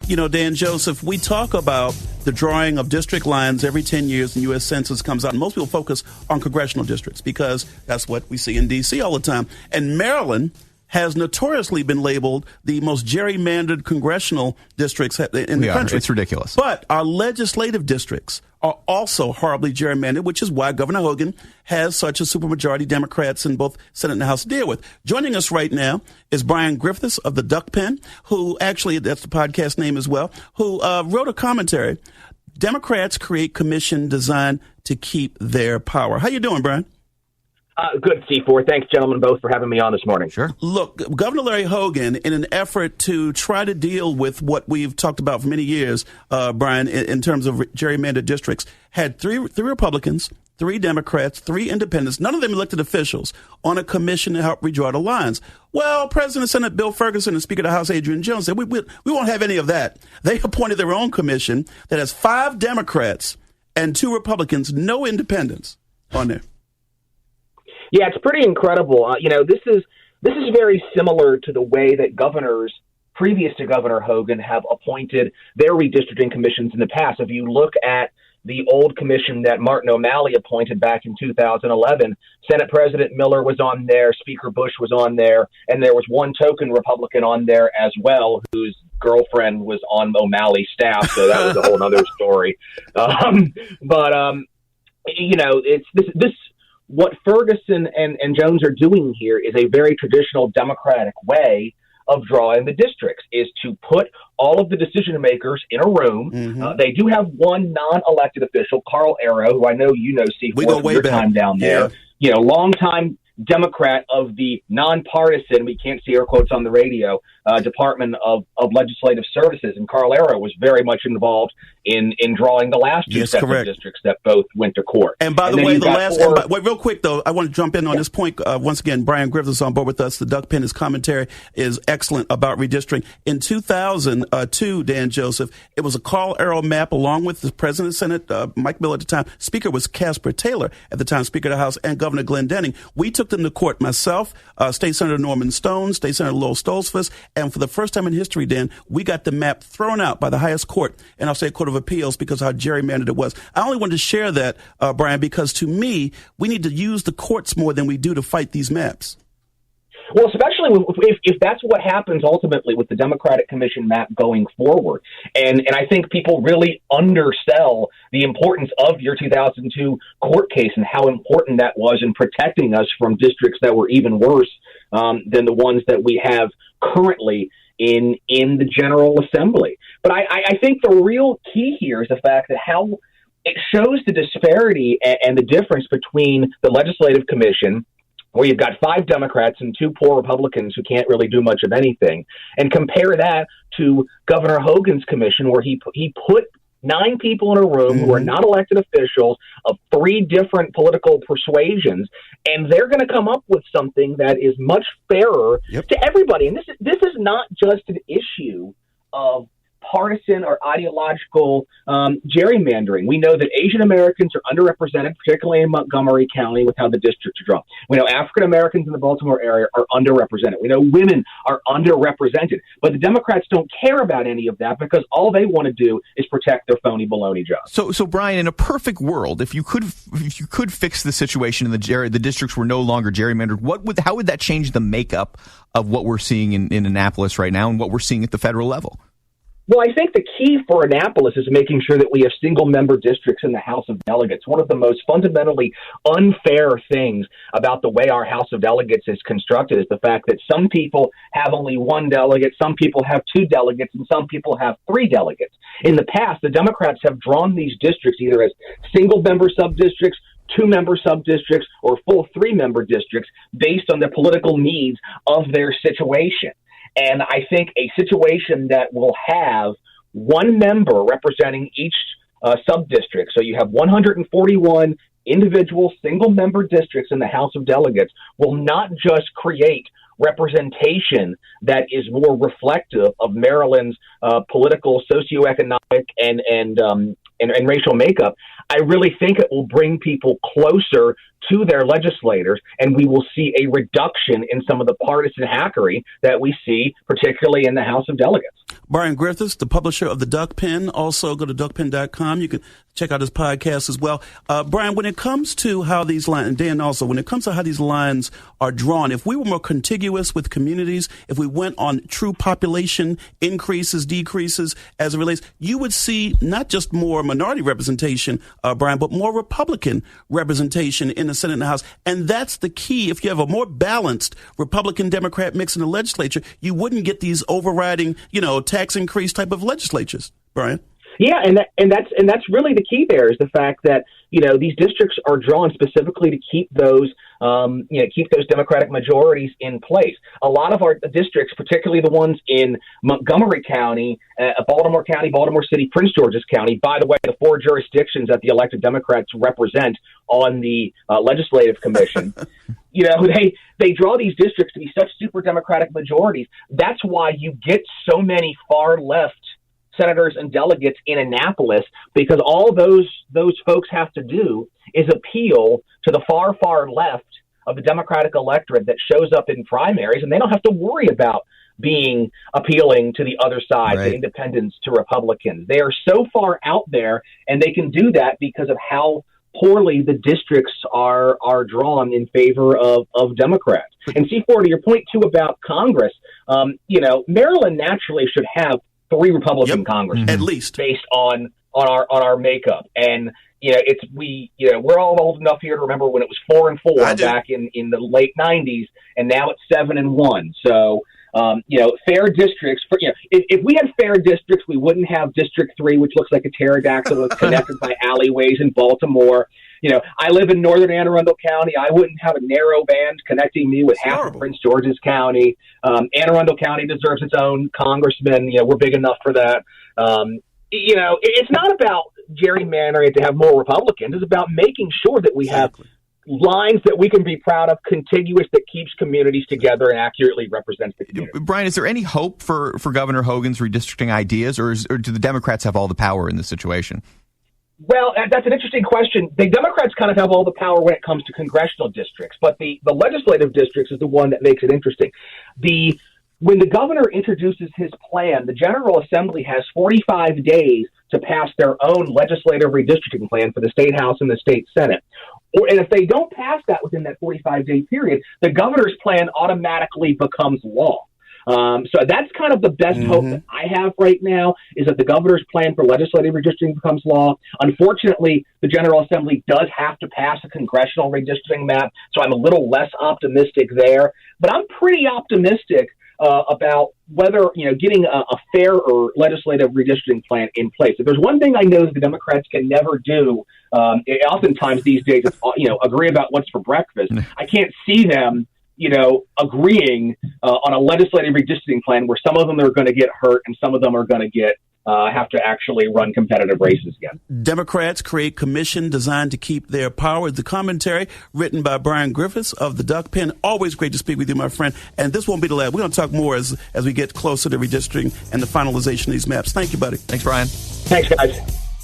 You know, Dan Joseph, we talk about the drawing of district lines every 10 years. The U.S. Census comes out, and most people focus on congressional districts because that's what we see in D.C. all the time. And Maryland has notoriously been labeled the most gerrymandered congressional districts in the country. It's ridiculous. But our legislative districts are also horribly gerrymandered, which is why Governor Hogan has such a supermajority Democrats in both Senate and the House to deal with. Joining us right now is Brian Griffiths of the Duck Pen, who actually, that's the podcast name as well, who wrote a commentary. Democrats create commission designed to keep their power. How you doing, Brian? Good, C4. Thanks, gentlemen, both for having me on this morning. Sure. Look, Governor Larry Hogan, in an effort to try to deal with what we've talked about for many years, Brian, in terms of gerrymandered districts, had three Republicans, 3 Democrats, 3 independents, none of them elected officials, on a commission to help redraw the lines. Well, President Senate Bill Ferguson and Speaker of the House Adrian Jones said, we won't have any of that. They appointed their own commission that has 5 Democrats and 2 Republicans, no independents on there. Yeah, it's pretty incredible. This is very similar to the way that governors previous to Governor Hogan have appointed their redistricting commissions in the past. If you look at the old commission that Martin O'Malley appointed back in 2011, Senate President Miller was on there, Speaker Bush was on there, and there was one token Republican on there as well, whose girlfriend was on O'Malley's staff, so that was a whole other story. It's this. What Ferguson and Jones are doing here is a very traditional Democratic way of drawing the districts, is to put all of the decision makers in a room. Mm-hmm. They do have one non-elected official, Carl Arrow, who I know you know, C4, from your time down there. Yeah. Longtime Democrat of the nonpartisan, we can't see air quotes on the radio, Department of Legislative Services. And Carl Arrow was very much involved in drawing the last 2 sets of districts that both went to court. And by the way, real quick, though, I want to jump in on this point. Once again, Brian Griffiths is on board with us. The Duck Pen, his commentary is excellent about redistricting. In 2002, Dan Joseph, it was a Carl Arrow map along with the President of the Senate, Mike Miller at the time. Speaker was Casper Taylor at the time, Speaker of the House, and Governor Glenn Denning. We took them to court, myself, State Senator Norman Stone, State Senator Lowell Stoltzfus, and for the first time in history, Dan, we got the map thrown out by the highest court, and I'll say Court of Appeals, because of how gerrymandered it was. I only wanted to share that, Brian, because to me, we need to use the courts more than we do to fight these maps. Well, especially if that's what happens ultimately with the Democratic Commission map going forward. And I think people really undersell the importance of your 2002 court case and how important that was in protecting us from districts that were even worse than the ones that we have currently in the General Assembly. But I think the real key here is the fact that how it shows the disparity and the difference between the Legislative Commission, where you've got 5 Democrats and 2 poor Republicans who can't really do much of anything, and compare that to Governor Hogan's commission, where he put 9 people in a room who are not elected officials of 3 different political persuasions, and they're going to come up with something that is much fairer to everybody. And this is not just an issue of partisan or ideological gerrymandering. We know that Asian Americans are underrepresented, particularly in Montgomery County, with how the districts are drawn. We know African Americans in the Baltimore area are underrepresented. We know women are underrepresented. But the Democrats don't care about any of that because all they want to do is protect their phony baloney jobs. So Brian, in a perfect world, if you could fix the situation and the districts were no longer gerrymandered, how would that change the makeup of what we're seeing in Annapolis right now and what we're seeing at the federal level? Well, I think the key for Annapolis is making sure that we have single-member districts in the House of Delegates. One of the most fundamentally unfair things about the way our House of Delegates is constructed is the fact that some people have only 1 delegate, some people have 2 delegates, and some people have 3 delegates. In the past, the Democrats have drawn these districts either as single-member sub-districts, 2-member sub-districts, or full 3-member districts based on the political needs of their situation. And I think a situation that will have 1 member representing each sub-district, so you have 141 individual single-member districts in the House of Delegates, will not just create representation that is more reflective of Maryland's political, socioeconomic, and racial makeup. I really think it will bring people closer to their legislators, and we will see a reduction in some of the partisan hackery that we see, particularly in the House of Delegates. Brian Griffiths, the publisher of the Duck Pen. Also, go to duckpen.com. You can check out his podcast as well. Brian, when it comes to how these lines, and Dan also, when it comes to how these lines are drawn, if we were more contiguous with communities, if we went on true population increases, decreases as it relates, you would see not just more minority representation, Brian, but more Republican representation in the Senate and the House. And that's the key. If you have a more balanced Republican-Democrat mix in the legislature, you wouldn't get these overriding, tax increase type of legislatures, Brian. Yeah, and that's really the key there is the fact that these districts are drawn specifically to keep those Democratic majorities in place. A lot of our districts, particularly the ones in Montgomery County, Baltimore County, Baltimore City, Prince George's County, by the way, the 4 jurisdictions that the elected Democrats represent on the Legislative Commission, they draw these districts to be such super Democratic majorities. That's why you get so many far left senators and delegates in Annapolis, because all those folks have to do is appeal to the far left of the Democratic electorate that shows up in primaries, and they don't have to worry about being appealing to the other side, right, to independents, to Republicans. They are so far out there, and they can do that because of how poorly the districts are drawn in favor of Democrats. And C4, to your point too about Congress, Maryland naturally should have 3 Republican congressmen, at least, based on our makeup. And we're all old enough here to remember when it was 4 and 4 back in the late 90s, and now it's 7 and 1. So fair districts. If we had fair districts, we wouldn't have District 3, which looks like a pterodactyl that's connected by alleyways in Baltimore. I live in northern Anne Arundel County. I wouldn't have a narrow band connecting me with half of Prince George's County. Anne Arundel County deserves its own congressman. We're big enough for that. It's not about gerrymandering to have more Republicans. It's about making sure that we have lines that we can be proud of, contiguous, that keeps communities together and accurately represents the community. Brian, is there any hope for Governor Hogan's redistricting ideas, or do the Democrats have all the power in this situation? Well, that's an interesting question. The Democrats kind of have all the power when it comes to congressional districts, but the legislative districts is the one that makes it interesting. When the governor introduces his plan, the General Assembly has 45 days to pass their own legislative redistricting plan for the State House and the State Senate. And if they don't pass that within that 45-day period, the governor's plan automatically becomes law. So that's kind of the best hope that I have right now, is that the governor's plan for legislative redistricting becomes law. Unfortunately, the General Assembly does have to pass a congressional redistricting map, so I'm a little less optimistic there. But I'm pretty optimistic about whether, getting a fairer legislative redistricting plan in place. If there's one thing I know that the Democrats can never do, oftentimes these days, it's, agree about what's for breakfast. I can't see them, agreeing on a legislative redistricting plan where some of them are going to get hurt and some of them are going to have to actually run competitive races again. Democrats create commission designed to keep their power. The commentary written by Brian Griffiths of the Duck Pen. Always great to speak with you, my friend. And this won't be the last. We're going to talk more as we get closer to redistricting and the finalization of these maps. Thank you, buddy. Thanks, Brian. Thanks, guys.